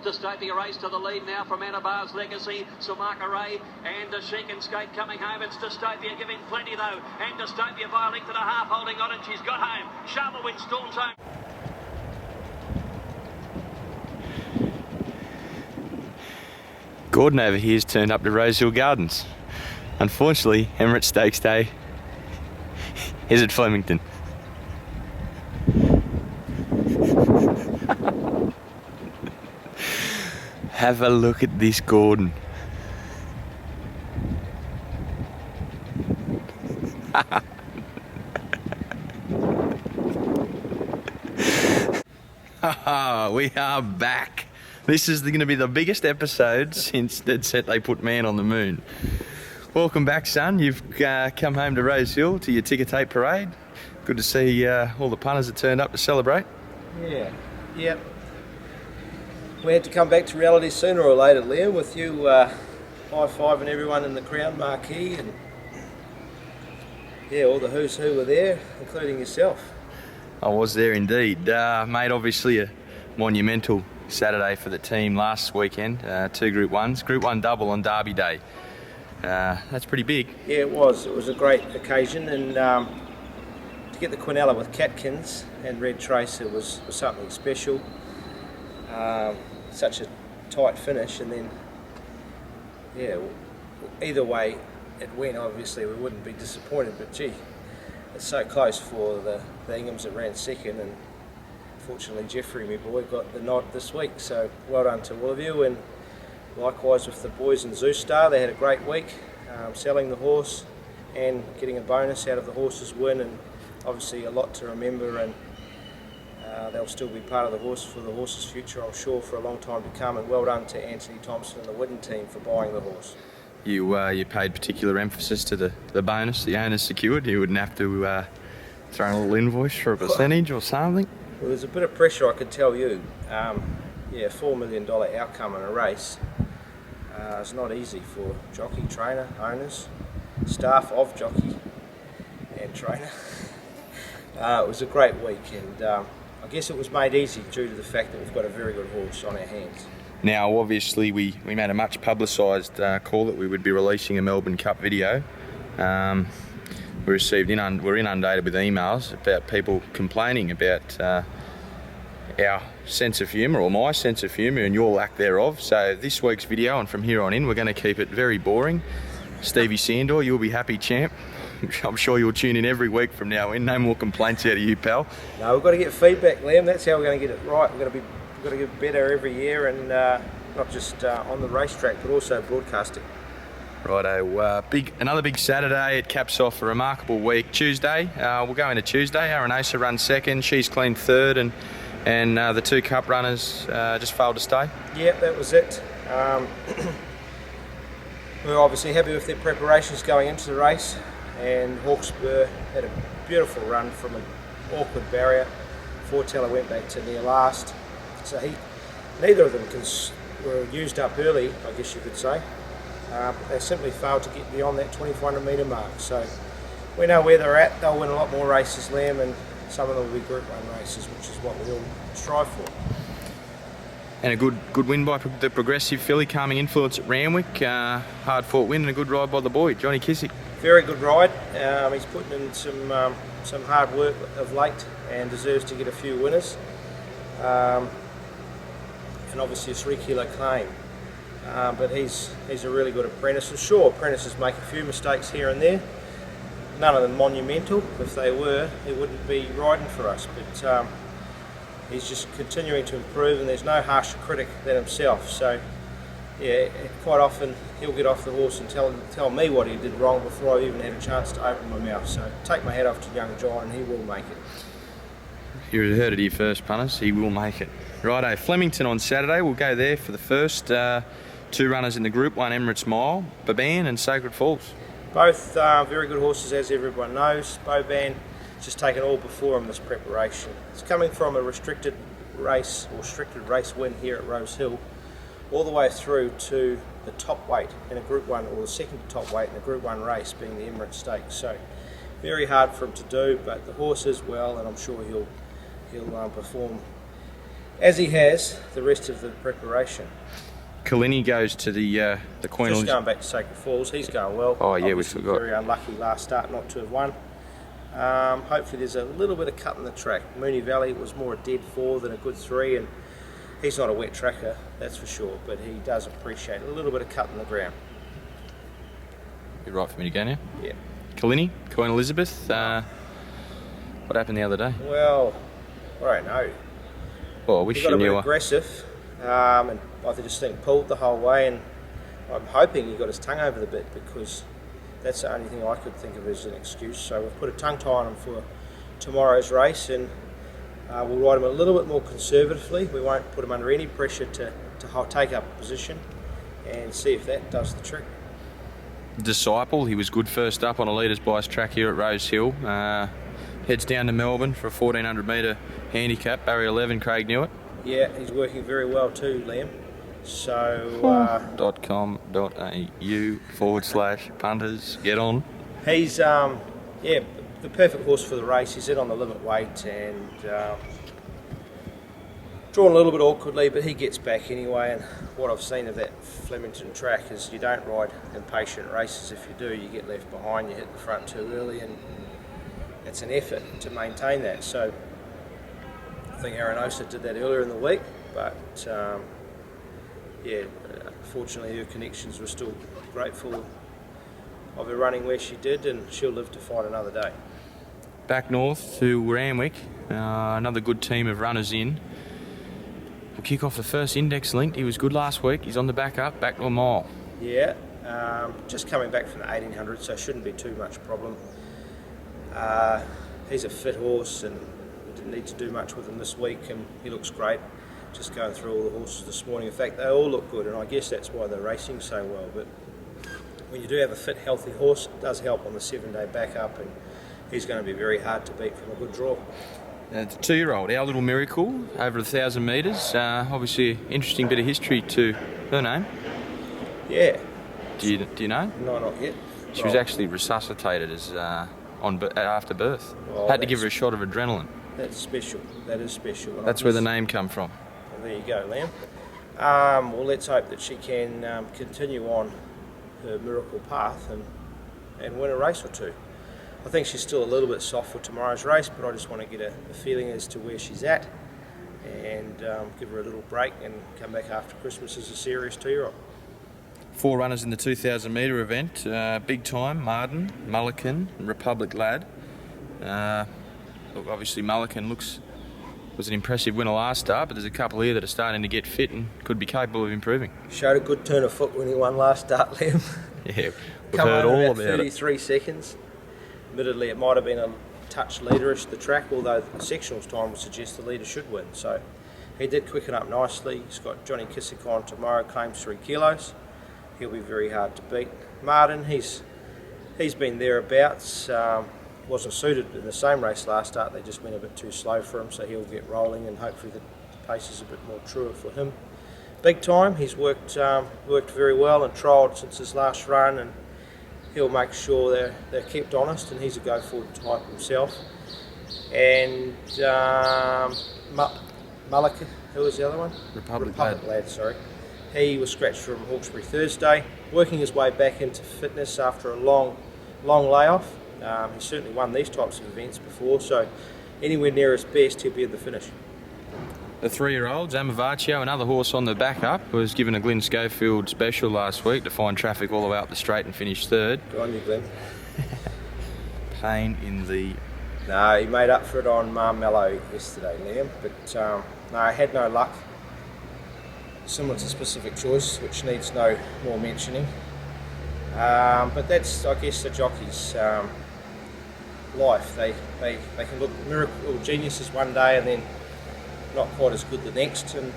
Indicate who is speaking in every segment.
Speaker 1: Dystopia race to the lead now from Anabar's Legacy, Samaka Ray, and She Can Skate coming home. It's Dystopia giving plenty though, and Dystopia by a length and a half holding on, and she's got home. Charlewin storms home.
Speaker 2: Gordon over here's turned up to Rosehill Gardens. Unfortunately, Emirates Stakes Day is at Flemington. Have a look at this Gordon. We are back. This is going to be the biggest episode since Dead Set they put man on the moon. Welcome back, son. You've come home to Rosehill to your ticker tape parade. Good to see all the punters that turned up to celebrate.
Speaker 3: Yeah, yep. We had to come back to reality sooner or later, Liam, with you high-fiving everyone in the Crown marquee, and yeah, all the who's who were there, including yourself.
Speaker 2: I was there indeed. Made obviously a monumental Saturday for the team last weekend. 2 Group 1s, Group 1 double on Derby Day. That's pretty big. Yeah,
Speaker 3: it was. It was a great occasion, and to get the Quinella with Catkins and Red Tracer was something special. Such a tight finish, and then yeah, either way it went, obviously we wouldn't be disappointed, but gee, it's so close for the Inghams that ran second, and fortunately Jeffrey, my boy, got the nod this week, so well done to all of you. And likewise with the boys in Zeus Star, they had a great week, selling the horse and getting a bonus out of the horse's win, and obviously a lot to remember, and they'll still be part of the horse for the horse's future, I'm sure, for a long time to come. And well done to Anthony Thompson and the Whitten team for buying the horse.
Speaker 2: You paid particular emphasis to the bonus the owners secured. You wouldn't have to throw in a little invoice for a percentage or something?
Speaker 3: Well, there's a bit of pressure, I could tell you. Yeah, $4 million outcome in a race. It's not easy for jockey, trainer, owners, staff of jockey and trainer. It was a great week, and I guess it was made easy due to the fact that we've got a very good horse on our hands.
Speaker 2: Now, obviously, we made a much publicised call that we would be releasing a Melbourne Cup video. We received we're inundated with emails about people complaining about our sense of humour, or my sense of humour, and your lack thereof. So this week's video, and from here on in, we're going to keep it very boring. Stevie Sandor, you'll be happy, champ. I'm sure you'll tune in every week from now in. No more complaints out of you, pal.
Speaker 3: No, we've got to get feedback, Liam. That's how we're going to get it right. We've got to get better every year, and not just on the racetrack, but also broadcasting.
Speaker 2: Righto, another big Saturday. It caps off a remarkable week. Tuesday, we'll go into Tuesday. Aronosa runs second. She's clean third, and the 2 cup runners just failed to stay.
Speaker 3: Yeah, that was it. We were obviously happy with their preparations going into the race, and Hawkspur had a beautiful run from an awkward barrier. Foreteller went back to near last, so neither of them were used up early, I guess you could say. They simply failed to get beyond that 2,400 metre mark. So we know where they're at. They'll win a lot more races, Liam, and some of them will be Group 1 races, which is what we all strive for.
Speaker 2: And a good win by the progressive filly, Calming Influence at Ranwick. Hard fought win and a good ride by the boy, Johnny Kissick.
Speaker 3: Very good ride. He's putting in some hard work of late and deserves to get a few winners. And obviously a 3 kilo claim. But he's a really good apprentice. And sure, apprentices make a few mistakes here and there. None of them monumental. If they were, he wouldn't be riding for us. But he's just continuing to improve, and there's no harsher critic than himself. So yeah, quite often he'll get off the horse and tell me what he did wrong before I even had a chance to open my mouth. So take my hat off to young John, and he will make it.
Speaker 2: You heard it here first, punters. He will make it. Righto, Flemington on Saturday. We'll go there for the first 2 runners in the Group 1 Emirates Mile, Boban and Sacred Falls.
Speaker 3: Both very good horses, as everyone knows. Boban just taken all before him this preparation. It's coming from a restricted race win here at Rosehill, all the way through to the top weight in a Group 1, or the second to top weight in a Group 1 race, being the Emirates Stakes. So very hard for him to do, but the horse is well, and I'm sure he'll perform as he has the rest of the preparation.
Speaker 2: Kalini goes to the Queen
Speaker 3: Just
Speaker 2: Elizabeth.
Speaker 3: going back to Sacred Falls, he's going well.
Speaker 2: Oh yeah,
Speaker 3: Obviously
Speaker 2: we forgot.
Speaker 3: Very unlucky last start not to have won. Hopefully there's a little bit of cut in the track. Moonee Valley was more a dead 4 than a good 3, and he's not a wet tracker, that's for sure, but he does appreciate a little bit of cut in the ground.
Speaker 2: You're right for me to go now?
Speaker 3: Yeah.
Speaker 2: Kalini, Queen Elizabeth, what happened the other day?
Speaker 3: Well, I don't know.
Speaker 2: Well, I wish
Speaker 3: He got
Speaker 2: you
Speaker 3: a bit
Speaker 2: knew.
Speaker 3: aggressive, and I just think pulled the whole way, and I'm hoping he got his tongue over the bit, because that's the only thing I could think of as an excuse. So we've put a tongue tie on him for tomorrow's race, and we'll ride him a little bit more conservatively. We won't put him under any pressure to take up a position, and see if that does the trick.
Speaker 2: Disciple, he was good first up on a leaders bias track here at Rosehill. Heads down to Melbourne for a 1400 metre handicap, barrier 11, Craig knew it.
Speaker 3: Yeah, he's working very well too, Liam. So
Speaker 2: .com.au/punters, get on.
Speaker 3: he's the perfect horse for the race. He's in on the limit weight, and drawn a little bit awkwardly, but he gets back anyway. And what I've seen of that Flemington track is you don't ride impatient races. If you do, you get left behind, you hit the front too early, and it's an effort to maintain that. So I think Aranosa did that earlier in the week, but fortunately her connections were still grateful of her running where she did, and she'll live to fight another day.
Speaker 2: Back north to Ranwick, another good team of runners in. We'll kick off the first index linked. He was good last week. He's on the back up, back to a mile.
Speaker 3: Yeah, just coming back from the 1800, so shouldn't be too much problem. He's a fit horse, and we didn't need to do much with him this week, and he looks great. Just going through all the horses this morning. In fact, they all look good, and I guess that's why they're racing so well. But when you do have a fit, healthy horse, it does help on the 7-day backup, and he's going to be very hard to beat from a good draw.
Speaker 2: The 2-year-old, Our Little Miracle, over 1,000 metres. Obviously, interesting bit of history to her name.
Speaker 3: Yeah.
Speaker 2: Do you know?
Speaker 3: No, not yet.
Speaker 2: She was actually resuscitated as after birth.
Speaker 3: Well,
Speaker 2: Had to give her a shot of adrenaline.
Speaker 3: That's special. That is special. And
Speaker 2: That's where the name come from.
Speaker 3: Well, there you go, Liam. Well, let's hope that she can continue on her miracle path and win a race or two. I think she's still a little bit soft for tomorrow's race, but I just want to get a feeling as to where she's at, and give her a little break and come back after Christmas as a serious 2-year-old.
Speaker 2: 4 runners in the 2,000 metre event. Big time, Marden, Mullican, Republic Lad. Look, obviously Mullican was an impressive winner last start, but there's a couple here that are starting to get fit and could be capable of improving.
Speaker 3: Showed a good turn of foot when he won last start, Liam.
Speaker 2: Yeah, we've
Speaker 3: Come
Speaker 2: heard
Speaker 3: home
Speaker 2: all
Speaker 3: about
Speaker 2: about
Speaker 3: 33 seconds. Admittedly, it might have been a touch leaderish, the track, although the sectionals time would suggest the leader should win. So he did quicken up nicely. He's got Johnny Kissick on tomorrow, claims 3 kilos. He'll be very hard to beat. Martin, he's been thereabouts. Wasn't suited in the same race last start. They just went a bit too slow for him, so he'll get rolling, and hopefully the pace is a bit more truer for him. Big time. He's worked very well and trialled since his last run, and he'll make sure they're kept honest, and he's a go-forward type himself. And Mullican, who was the other one?
Speaker 2: Republic
Speaker 3: Lad, sorry. He was scratched from Hawkesbury Thursday, working his way back into fitness after a long layoff. He's certainly won these types of events before, so anywhere near his best, he'll be in the finish.
Speaker 2: The 3-year-old, Zamavaccio, another horse on the backup, was given a Glenn Schofield special last week to find traffic all the way up the straight and finish third.
Speaker 3: Good on you, Glenn.
Speaker 2: Pain in the...
Speaker 3: No, he made up for it on Marmello yesterday, Liam, but no, he had no luck. Similar to Specific Choice, which needs no more mentioning. But that's, I guess, the jockey's life. They can look miracle geniuses one day and then not quite as good the next. And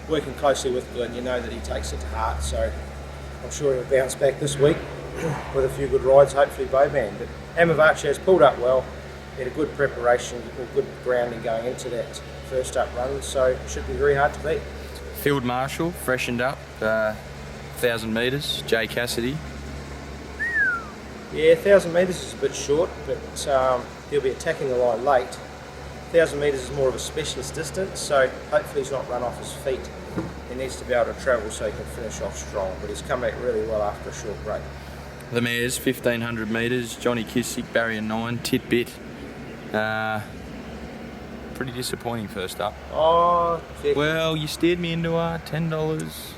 Speaker 3: working closely with Glenn, you know that he takes it to heart. So I'm sure he'll bounce back this week with a few good rides, hopefully Bowman. But Amavace has pulled up well. He had a good preparation, good grounding going into that first up run, so it should be very hard to beat.
Speaker 2: Field Marshal, freshened up, 1,000 metres, Jay Cassidy.
Speaker 3: Yeah, 1,000 metres is a bit short, but he'll be attacking the line late. 1,000 metres is more of a specialist distance, so hopefully he's not run off his feet. He needs to be able to travel so he can finish off strong, but he's come back really well after a short break.
Speaker 2: The mares, 1,500 metres, Johnny Kissick, barrier 9, Titbit. Pretty disappointing first up.
Speaker 3: Oh,
Speaker 2: well, you steered me into $10.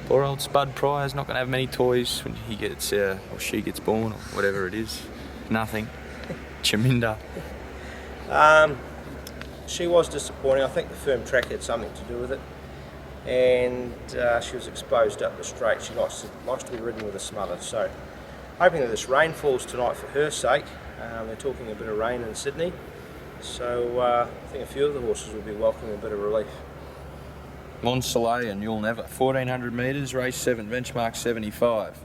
Speaker 2: Poor old Spud Pryor's not going to have many toys when he gets, or she gets born, or whatever it is. Nothing. Chaminda.
Speaker 3: She was disappointing. I think the firm track had something to do with it, and she was exposed up the straight. She likes to be ridden with a smother, so hoping that this rain falls tonight for her sake. They're talking a bit of rain in Sydney, so I think a few of the horses will be welcoming a bit of relief.
Speaker 2: Mon Soleil and You'll Never, 1,400 metres, race 7, benchmark 75.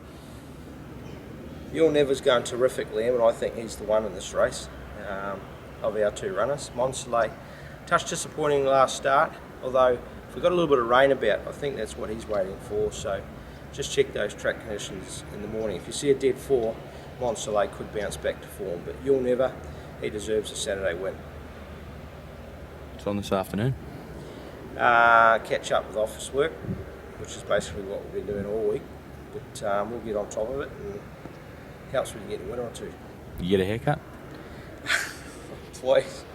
Speaker 3: You'll Never's going terrific, Liam, and I think he's the one in this race of our two runners. Mon Soleil, touch disappointing last start, although if we got a little bit of rain about, I think that's what he's waiting for, so just check those track conditions in the morning. If you see a dead 4, Mon Soleil could bounce back to form, but You'll Never, he deserves a Saturday win.
Speaker 2: It's on this afternoon.
Speaker 3: Catch up with office work, which is basically what we've been doing all week, but we'll get on top of it, and helps when you get a winner or two.
Speaker 2: You get a haircut?
Speaker 3: Twice.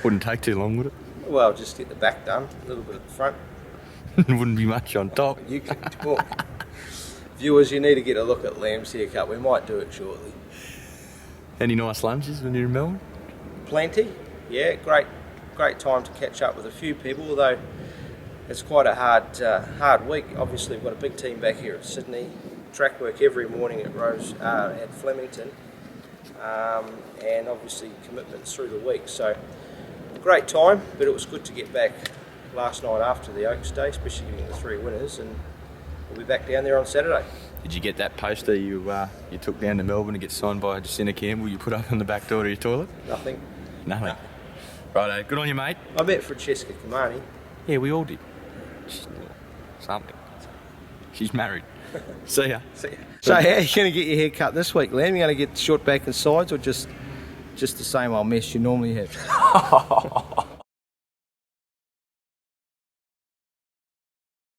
Speaker 2: Wouldn't take too long, would it?
Speaker 3: Well, just get the back done, a little bit at the front.
Speaker 2: Wouldn't be much on top.
Speaker 3: You can talk. Viewers, you need to get a look at Liam's haircut. We might do it shortly.
Speaker 2: Any nice lunches when you're in Melbourne?
Speaker 3: Plenty. Yeah, great time to catch up with a few people, although it's quite a hard week. Obviously, we've got a big team back here at Sydney. Track work every morning at Flemington, and obviously commitments through the week. So great time, but it was good to get back last night after the Oaks Day, especially getting the 3 winners, and we'll be back down there on Saturday.
Speaker 2: Did you get that poster you took down to Melbourne to get signed by Jacinta Campbell you put up on the back door to your toilet?
Speaker 3: Nothing.
Speaker 2: Nothing.
Speaker 3: No.
Speaker 2: Righto, good on you, mate.
Speaker 3: I met Francesca Kamani.
Speaker 2: Yeah, we all did. Something. She's married. See ya.
Speaker 3: See ya. So how are you going to get your hair cut this week, Liam? You going to get short back and sides, or just the same old mess you normally have?